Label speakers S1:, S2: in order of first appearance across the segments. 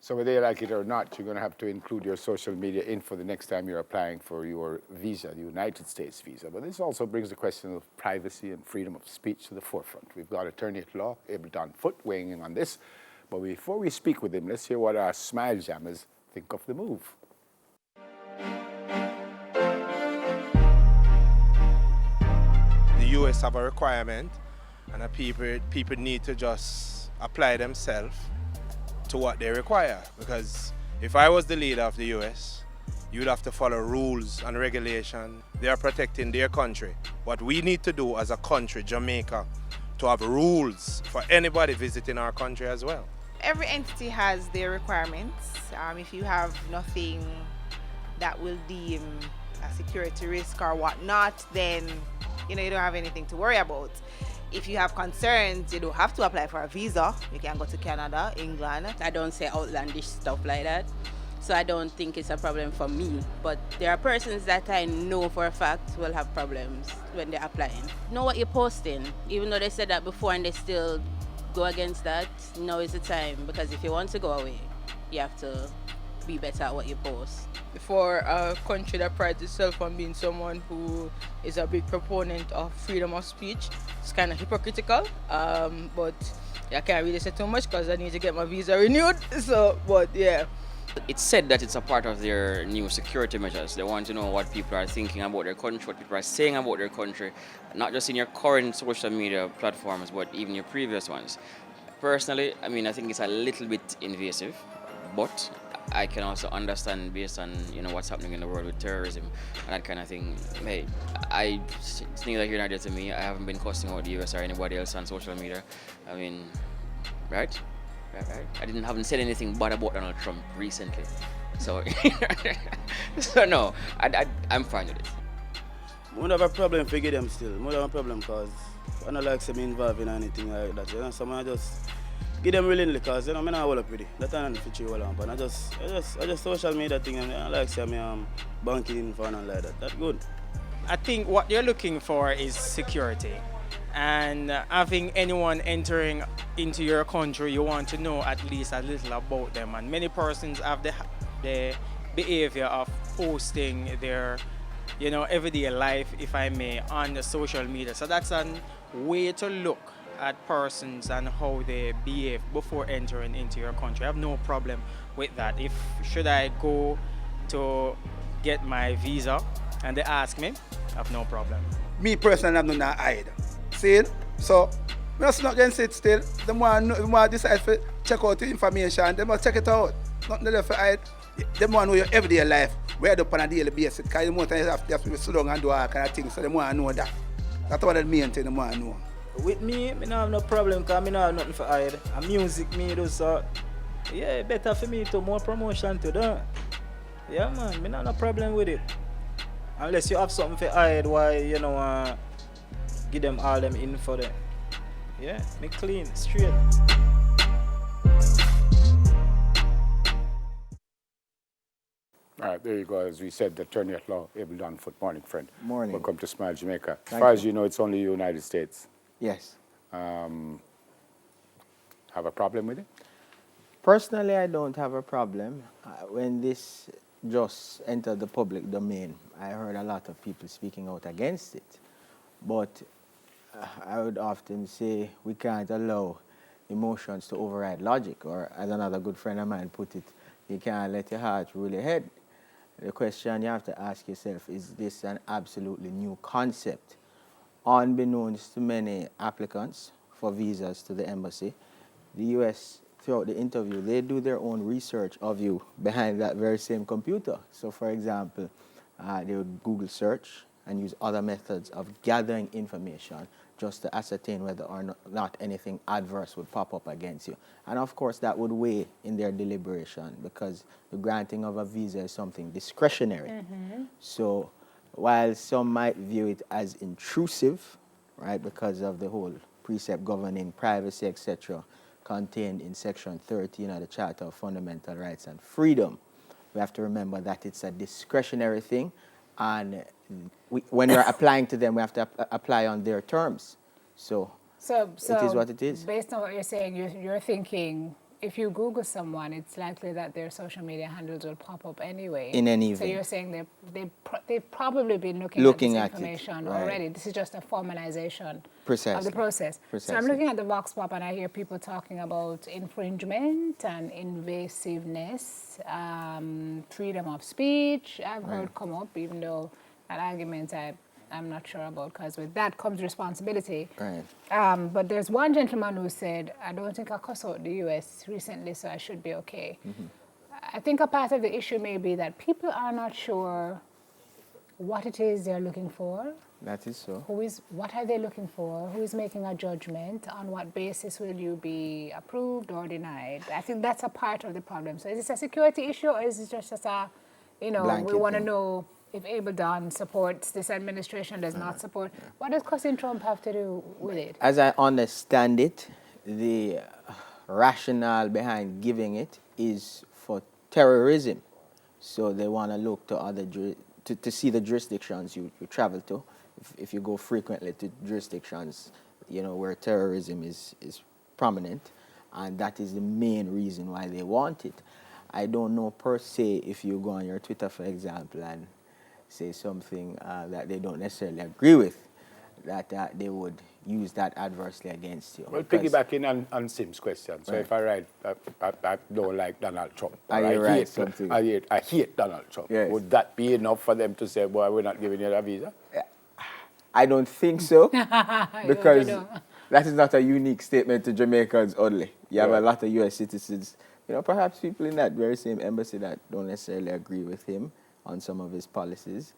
S1: So whether you like it or not, you're going to have to include your social media info the next time you're applying for your visa, the United States visa. But this also brings the question of privacy and freedom of speech to the forefront. We've got attorney at law, Ableton Foot, weighing in on this. But before we speak with him, let's hear what our Smile Jammers think of the move.
S2: The US have a requirement, and people need to just apply themselves to what they require. Because if I was the leader of the US, you'd have to follow rules and regulation. They are protecting their country. What we need to do as a country, Jamaica, to have rules for anybody visiting our country as well.
S3: Every entity has their requirements. If you have nothing that will deem a security risk or whatnot, then you don't have anything to worry about. If you have concerns, you don't have to apply for a visa. You can go to Canada, England.
S4: I don't say outlandish stuff like that, so I don't think it's a problem for me. But there are persons that I know for a fact will have problems when they're applying. Know what you're posting, even though they said that before and they still go against that. Now is the time, because if you want to go away, you have to be better at what you post.
S5: For a country that prides itself on being someone who is a big proponent of freedom of speech, it's kind of hypocritical. But I can't really say too much because I need to get my visa renewed. But yeah.
S6: It's said that it's a part of their new security measures. They want to know what people are thinking about their country, what people are saying about their country, not just in your current social media platforms, but even your previous ones. Personally, I think it's a little bit invasive, but I can also understand based on what's happening in the world with terrorism and that kind of thing. Hey, it's neither here nor there to me. I haven't been cussing out the US or anybody else on social media. Right? I haven't said anything bad about Donald Trump recently, so so no, I'm fine with it.
S7: I don't have a problem figure them still. I don't have a problem because I don't like to be involved in anything like that. Someone just give them willingly because I'm not all up with it. That's not fit you all on. But I just social media thing and I like to say banking in for and like that. That's good.
S8: I think what you're looking for is security. And having anyone entering into your country, you want to know at least a little about them. And many persons have the behavior of posting their everyday life, if I may, on the social media. So that's a way to look at persons and how they behave before entering into your country. I have no problem with that. Should I go to get my visa and they ask me, I have no problem.
S9: Me personally, I'm not hide. See it? So, I'm not against it still. The more I decide to check out the information, they must check it out. Nothing left for hide. The more know your everyday life, where up on a daily basis. Because the more times you have to sit down and do all kind of things, so the more I know that. That's what the main thing, the more I know.
S10: With me, I don't have no problem because I don't have nothing for hide. And music, me do so. Yeah, better for me to more promotion to that. Yeah, man, I don't have no problem with it. Unless you have something for hide, why, give them all them info there. Yeah, me clean, straight.
S1: All right, there you go. As we said, the attorney at law, Ableton Foot. Morning, friend.
S11: Morning.
S1: Welcome to Smile Jamaica. As
S11: Thank
S1: far as
S11: you.
S1: you know, it's only the United States.
S11: Yes.
S1: Have a problem with it?
S11: Personally, I don't have a problem. When this just entered the public domain, I heard a lot of people speaking out against it. But I would often say we can't allow emotions to override logic, or as another good friend of mine put it, you can't let your heart rule your head. The question you have to ask yourself, is this an absolutely new concept? Unbeknownst to many applicants for visas to the embassy, the US, throughout the interview, they do their own research of you behind that very same computer. So for example, they would Google search and use other methods of gathering information just to ascertain whether or not anything adverse would pop up against you. And of course, that would weigh in their deliberation because the granting of a visa is something discretionary. Mm-hmm. So while some might view it as intrusive, right, because of the whole precept governing privacy, etc., contained in Section 13 of the Charter of Fundamental Rights and Freedom, we have to remember that it's a discretionary thing, and when we're applying to them, we have to apply on their terms. So it is what it is.
S12: Based on what you're saying, you're thinking if you Google someone, it's likely that their social media handles will pop up anyway.
S11: In any
S12: So
S11: event.
S12: you're saying they've probably been looking
S11: Looking
S12: at
S11: at
S12: this
S11: it,
S12: information
S11: right.
S12: already. This is just a formalization of
S11: Precisely.
S12: the process. So I'm
S11: Precisely.
S12: looking at the Vox Pop and I hear people talking about infringement and invasiveness, freedom of speech. I've heard come up, even though that argument I'm not sure about, because with that comes responsibility.
S11: Right.
S12: But there's one gentleman who said, I don't think I cussed out the US recently, so I should be okay. I think a part of the issue may be that people are not sure what it is they're looking for.
S11: That is so.
S12: What are they looking for? Who is making a judgment? On what basis will you be approved or denied? I think that's a part of the problem. So is this a security issue, or is it just a, we
S11: Blanket
S12: want to
S11: thing.
S12: know if Abel Don supports this administration, does not support. What does cussing Trump have to do with it?
S11: As I understand it, the rationale behind giving it is for terrorism. So they want to look to other to see the jurisdictions you travel to. If you go frequently to jurisdictions, where terrorism is prominent, and that is the main reason why they want it. I don't know per se if you go on your Twitter, for example, and say something that they don't necessarily agree with, that they would use that adversely against you.
S1: Well, piggybacking on Sim's question. So
S11: Right.
S1: if I write, I don't like Donald Trump, or
S11: And you write something.
S1: I hate Donald Trump,
S11: Yes.
S1: would that be enough for them to say, boy, we're not giving you a visa?
S11: I don't think so, because
S12: don't.
S11: that is not a unique statement to Jamaicans only. You have a lot of U.S. citizens, perhaps people in that very same embassy that don't necessarily agree with him on some of his policies,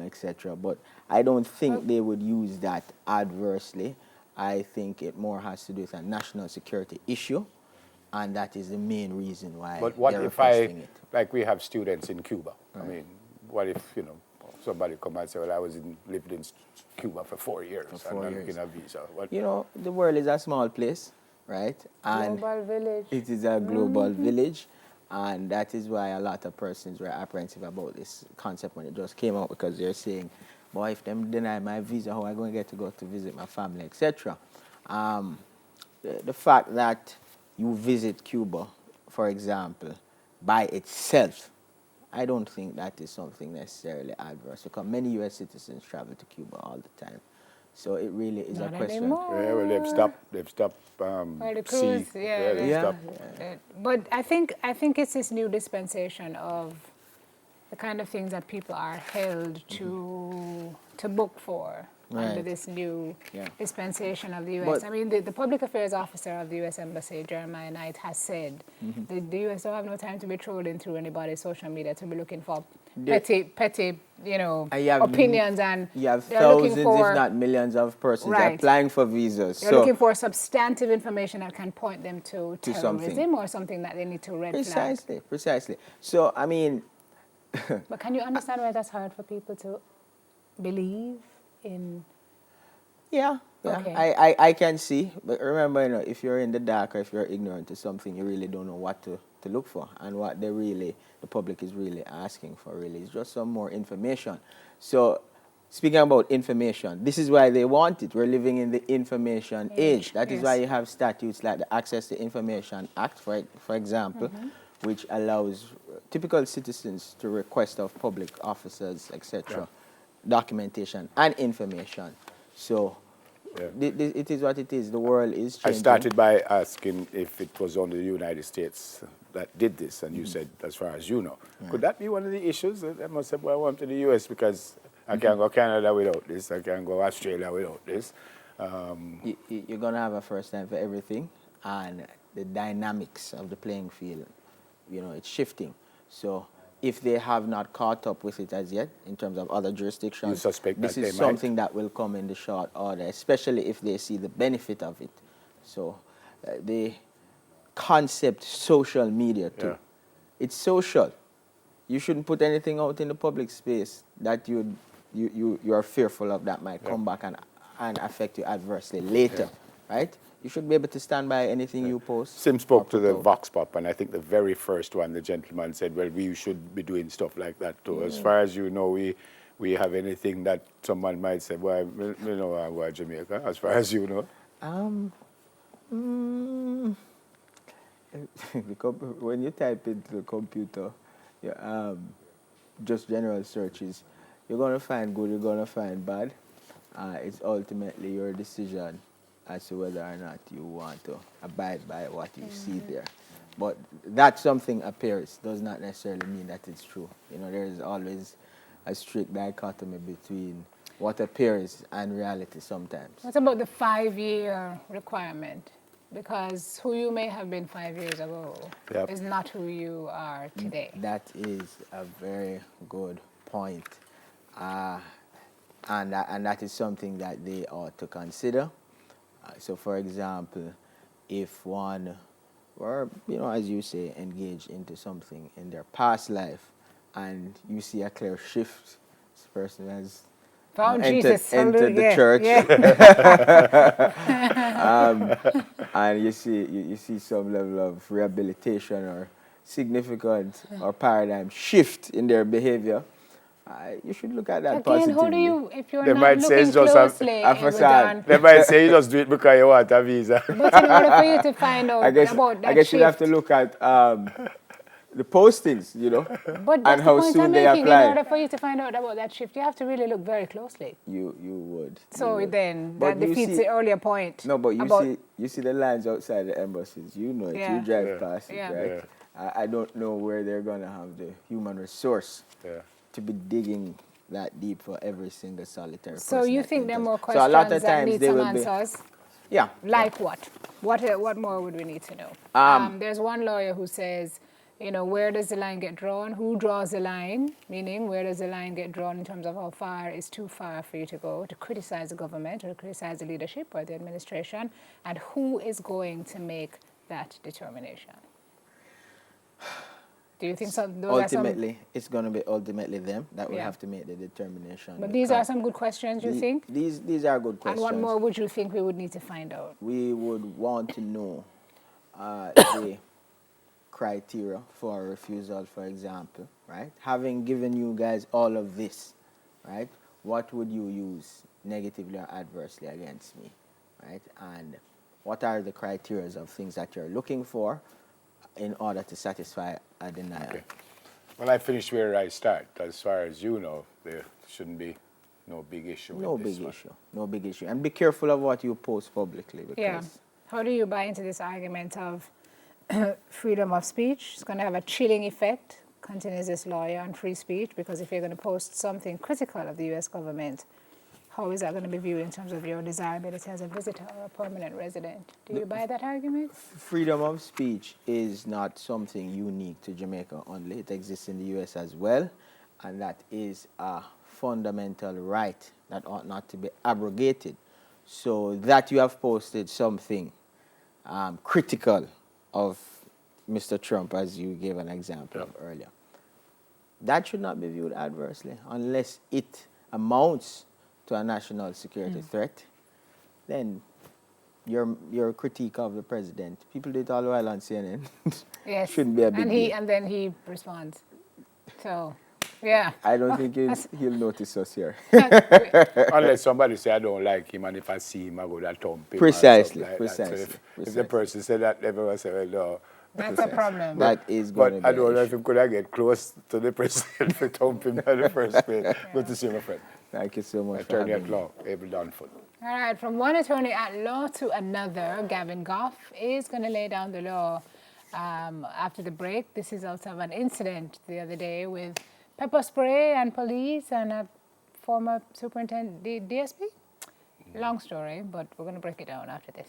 S11: etc. But I don't think they would use that adversely. I think it more has to do with a national security issue, and that is the main reason why
S1: But what
S11: they're
S1: if
S11: requesting it.
S1: like we have students in Cuba? I mean, what if, somebody come and say, well, lived in Cuba for 4 years and I'm looking at a visa. What?
S11: The world is a small place, right? And
S12: Global village.
S11: it is a global village, and that is why a lot of persons were apprehensive about this concept when it just came out, because they're saying, boy, if them deny my visa, how am I going to get to go to visit my family, etc. The fact that you visit Cuba, for example, by itself, I don't think that is something necessarily adverse, because many U.S. citizens travel to Cuba all the time. So it really is
S12: Not
S11: a question.
S12: anymore.
S1: Yeah, well, they've stopped
S12: Or the
S1: sea.
S12: cruise,
S1: They've
S11: Yeah.
S1: stopped.
S12: But I think it's this new dispensation of the kind of things that people are held to book for under
S11: Right.
S12: this new
S11: Yeah.
S12: dispensation of the U.S.
S11: But-
S12: I mean, the public affairs officer of the U.S. Embassy, Jeremiah Knight, has said the U.S. don't have no time to be trolling through anybody's social media to be looking for petty,
S11: You have
S12: opinions, and
S11: You have
S12: they're looking
S11: thousands,
S12: for,
S11: if not millions, of persons
S12: Right.
S11: applying for visas.
S12: they're
S11: So
S12: looking for substantive information that can point them to
S11: To
S12: terrorism
S11: something.
S12: or something that they need to red flag.
S11: precisely. So I mean,
S12: But can you understand why that's hard for people to believe in?
S11: yeah.
S12: Okay.
S11: I can see. But remember, if you're in the dark or if you're ignorant to something, you really don't know what to look for, and what the public is really asking for really is just some more information. So speaking about information, this is why they want it. We're living in the information age. That is why you have statutes like the Access to Information Act, for example, which allows typical citizens to request of public officers, etc., documentation and information. So it is what it is. The world is
S1: I
S11: changing.
S1: started by asking if it was only the United States that did this, and you said, as far as you know. Could that be one of the issues? I must say, well, I want to the U.S. because I can't go Canada without this. I can't go Australia without this.
S11: You're going to have a first time for everything, and the dynamics of the playing field, it's shifting. So if they have not caught up with it as yet, in terms of other jurisdictions,
S1: You suspect
S11: this
S1: that they
S11: is
S1: might?
S11: something that will come in the short order, especially if they see the benefit of it. So the concept social media too. It's social. You shouldn't put anything out in the public space that you are fearful of that might come back and affect you adversely later, right? You should be able to stand by anything you post.
S1: Sim spoke
S11: or
S1: to
S11: put
S1: the
S11: out.
S1: Vox Pop, and I think the very first one, the gentleman said, well, we should be doing stuff like that too. As far as you know, we have anything that someone might say, well, we're Jamaica, as far as you know.
S11: When you type into the computer, just general searches, you're going to find good, you're going to find bad. It's ultimately your decision as to whether or not you want to abide by what you see there. But that something appears does not necessarily mean that it's true. You know, there is always a strict dichotomy between what appears and reality sometimes.
S12: What about the 5-year requirement? Because who you may have been 5 years ago is not who you are today.
S11: That is a very good point. And that is something that they ought to consider. So, for example, if one were, you know, as you say, engaged into something in their past life and you see a clear shift, this person has entered the church, and you see some level of rehabilitation or significant or paradigm shift in their behavior, you should look at that positively.
S12: Again, who do you, if you're
S1: They
S12: not
S1: might say
S12: looking
S1: it's just
S12: closely,
S1: a facade. They might say you just do it because you want a visa.
S12: But in order for you to find out about that
S11: I guess
S12: shift,
S11: you'd have to look at the postings, you know,
S12: but
S11: and how soon they apply.
S12: In order for you to find out about that shift, you have to really look very closely.
S11: You would.
S12: So then
S11: But
S12: that defeats the earlier point.
S11: No, but you see the lines outside the embassies. You know it. You drive past it, right? I don't know where they're going to have the human resource to be digging that deep for every single solitary person.
S12: So you think there are more questions that need some answers?
S11: Yeah.
S12: Like what? What more would we need to know? There's one lawyer who says, you know, where does the line get drawn? Who draws the line? Meaning, where does the line get drawn in terms of how far is too far for you to go to criticize the government or to criticize the leadership or the administration? And who is going to make that determination? Do you think
S11: ultimately, it's going to be ultimately them that will have to make the determination?
S12: But these are some good questions, you think?
S11: These are good questions.
S12: And what more would you think we would need to find out?
S11: We would want to know the criteria for a refusal, for example, right? Having given you guys all of this, right? What would you use negatively or adversely against me, right? And what are the criteria of things that you're looking for in order to satisfy a denial?
S1: Okay. Well, I finished where I start. As far as you know, there shouldn't be no big issue with this one.
S11: No big issue. And be careful of what you post publicly. Because
S12: How do you buy into this argument of freedom of speech? It's going to have a chilling effect, continues this lawyer, on free speech, because if you're going to post something critical of the U.S. government, how is that going to be viewed in terms of your desirability as a visitor or a permanent resident? Do you buy that argument?
S11: Freedom of speech is not something unique to Jamaica only. It exists in the U.S. as well, and that is a fundamental right that ought not to be abrogated. So that you have posted something critical of Mr. Trump, as you gave an example of earlier, that should not be viewed adversely unless it amounts to a national security threat. Then your critique of the president, people do it all the while on CNN, shouldn't be a big deal.
S12: And then he responds. So, yeah.
S11: I don't think he'll notice us here.
S1: Unless somebody say I don't like him, and if I see him, I go to thump him.
S11: Precisely.
S1: So if the person said that, everyone say, well, no.
S12: That's a problem.
S11: That is going to be
S1: But I don't know if him could I get close to the president to thump him in the first place. Good to see you, my friend.
S11: Thank you so much.
S1: Attorney at law, Abel Dunford.
S12: All right, from one attorney at law to another, Gavin Goff is going to lay down the law after the break. This is out of an incident the other day with pepper spray and police and a former superintendent, DSP. Long story, but we're going to break it down after this.